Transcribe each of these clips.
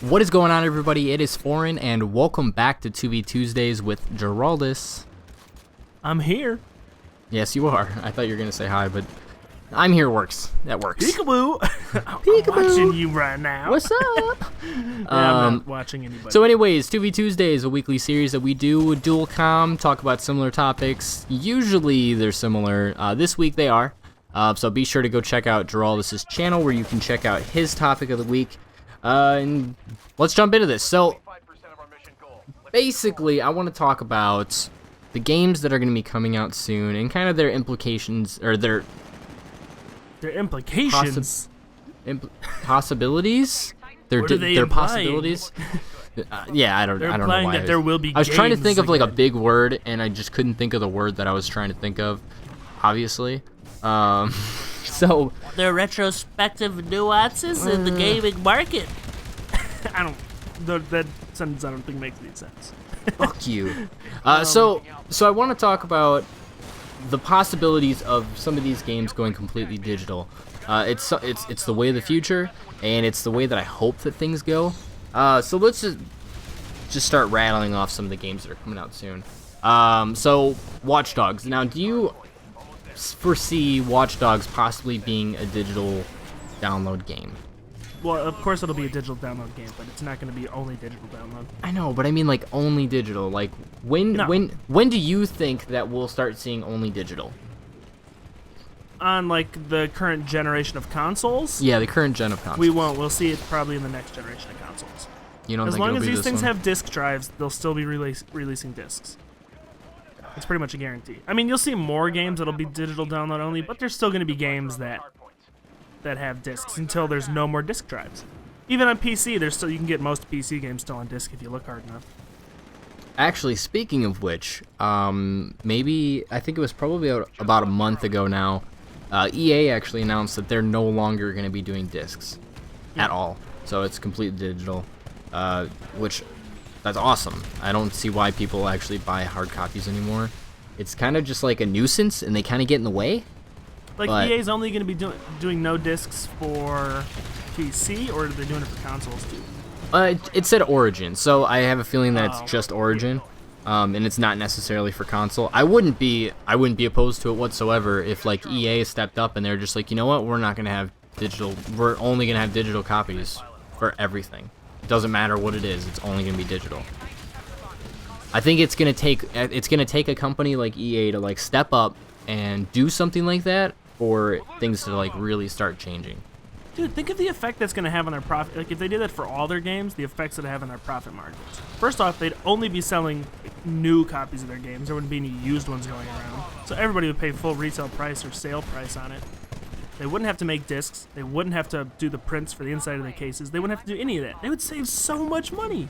What is going on, everybody? It is Foreign, and welcome back to 2vTuesdays with Geraldus. I'm here. Yes, you are. I thought you were going to say hi, but I'm here works. That works. Peekaboo. Peekaboo. I'm watching you right now. What's up? I'm not watching anybody. So anyways, 2vTuesdays, a weekly series that we do with Dual-Com, talk about similar topics. Usually they're similar. This week they are. So be sure to go check out Geraldus' channel where you can check out his topic of the week. And let's jump into this. So, basically, I want to talk about the games that are going to be coming out soon and kind of their implications, or their implications, possibilities, their possibilities. Yeah, I don't know why. That there will be. I was trying to think of like a again. big word, and I just couldn't think of the word that I was trying to think of. Obviously, so. The retrospective nuances in the gaming market. That sentence I don't think makes any sense. Fuck you. So I want to talk about the possibilities of some of these games going completely digital. It's the way of the future, and it's the way that I hope that things go. So let's just start rattling off some of the games that are coming out soon. So Watch Dogs. Now, do you foresee Watch Dogs possibly being a digital download game? Well, of course it'll be a digital download game, but it's not going to be only digital download. I know, but I mean like only digital. Like when do you think that we'll start seeing only digital? On like the current generation of consoles? Yeah, the current gen of consoles. We won't. We'll see it probably in the next generation of consoles. You don't as think long it'll as be these this things one? have disk drives, they'll still be releasing discs. It's pretty much a guarantee. I mean, you'll see more games that'll be digital download only, but there's still going to be games that have discs until there's no more disk drives. Even on PC, there's still you can get most PC games still on disc if you look hard enough. Actually, speaking of which, maybe I think it was probably about a month ago now. EA actually announced that they're no longer going to be doing discs at all. So it's completely digital, which that's awesome. I don't see why people actually buy hard copies anymore. It's kind of just like a nuisance, and they kind of get in the way. Like EA's only going to be doing no discs for PC, or are they doing it for consoles too? It said Origin, so I have a feeling that it's just Origin, and it's not necessarily for console. I wouldn't be opposed to it whatsoever if like EA stepped up and they're just like, you know what, we're not gonna have digital. We're only gonna have digital copies for everything. It doesn't matter what it is. It's only gonna be digital. I think it's gonna take a company like EA to like step up and do something like that for things to like really start changing. Dude, think of the effect that's going to have on their profit. Like, if they did that for all their games, the effects that it have on their profit margins. First off, they'd only be selling new copies of their games. There wouldn't be any used ones going around. So everybody would pay full retail price or sale price on it. They wouldn't have to make discs. They wouldn't have to do the prints for the inside of the cases. They wouldn't have to do any of that. They would save so much money.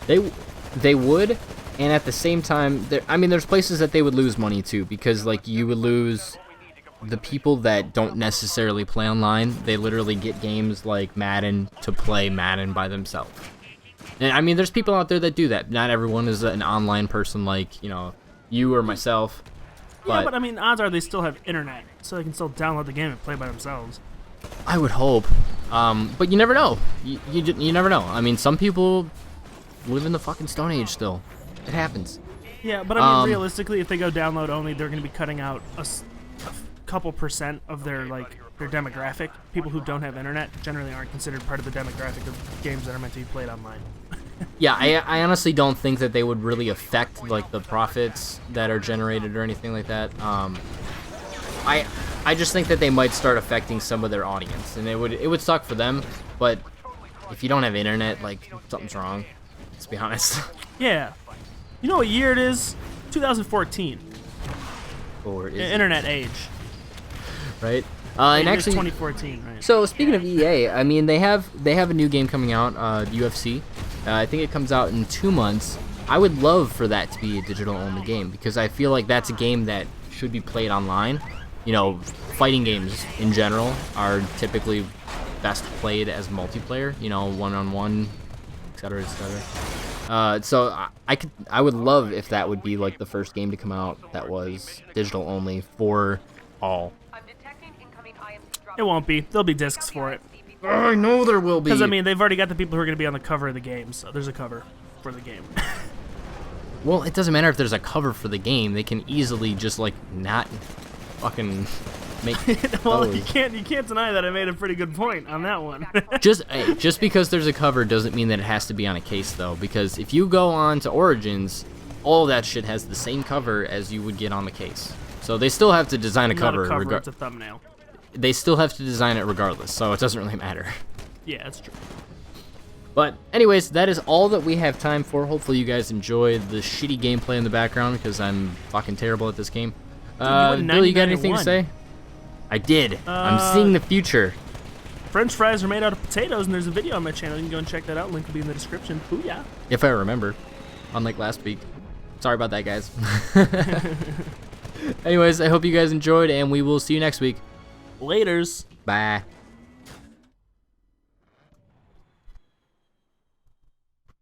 They would, and at the same time, there's places that they would lose money too, because like you would lose the people that don't necessarily play online. They literally get games like Madden to play Madden by themselves. And I mean, there's people out there that do that. Not everyone is an online person like, you or myself. Yeah, but I mean, odds are they still have internet, so they can still download the game and play by themselves. I would hope. But you never know. You never know. I mean, some people live in the fucking Stone Age still. It happens. Yeah, but I mean, realistically, if they go download only, they're going to be cutting out a couple percent of their demographic. People who don't have internet generally aren't considered part of the demographic of games that are meant to be played online. Yeah, I honestly don't think that they would really affect like the profits that are generated or anything like that. I just think that they might start affecting some of their audience, and it would suck for them. But if you don't have internet, like, something's wrong. Let's be honest. Yeah, you know what year it is? 2014. Or is internet age. Right? And It's actually, 2014, right? so speaking of EA, I mean they have a new game coming out, UFC. I think it comes out in 2 months. I would love for that to be a digital only game because I feel like that's a game that should be played online. Fighting games in general are typically best played as multiplayer. One-on-one, etc., etc. So I would love if that would be like the first game to come out that was digital only for all. It won't be. There'll be discs for it. I know there will be. Because, I mean, they've already got the people who are going to be on the cover of the game, so there's a cover for the game. Well, it doesn't matter if there's a cover for the game. They can easily just, like, not fucking make Well, those. you can't deny that I made a pretty good point on that one. Just because there's a cover doesn't mean that it has to be on a case, though. Because if you go on to Origins, all that shit has the same cover as you would get on the case. So they still have to design a cover. Not a cover, it's a thumbnail. They still have to design it regardless, so it doesn't really matter. Yeah, that's true. But anyways, that is all that we have time for. Hopefully you guys enjoyed the shitty gameplay in the background because I'm fucking terrible at this game. Bill, you got anything to say? I did. I'm seeing the future. French fries are made out of potatoes, and there's a video on my channel. You can go and check that out. Link will be in the description. Booyah. If I remember. Unlike last week. Sorry about that, guys. Anyways, I hope you guys enjoyed, and we will see you next week. Laters. Bye.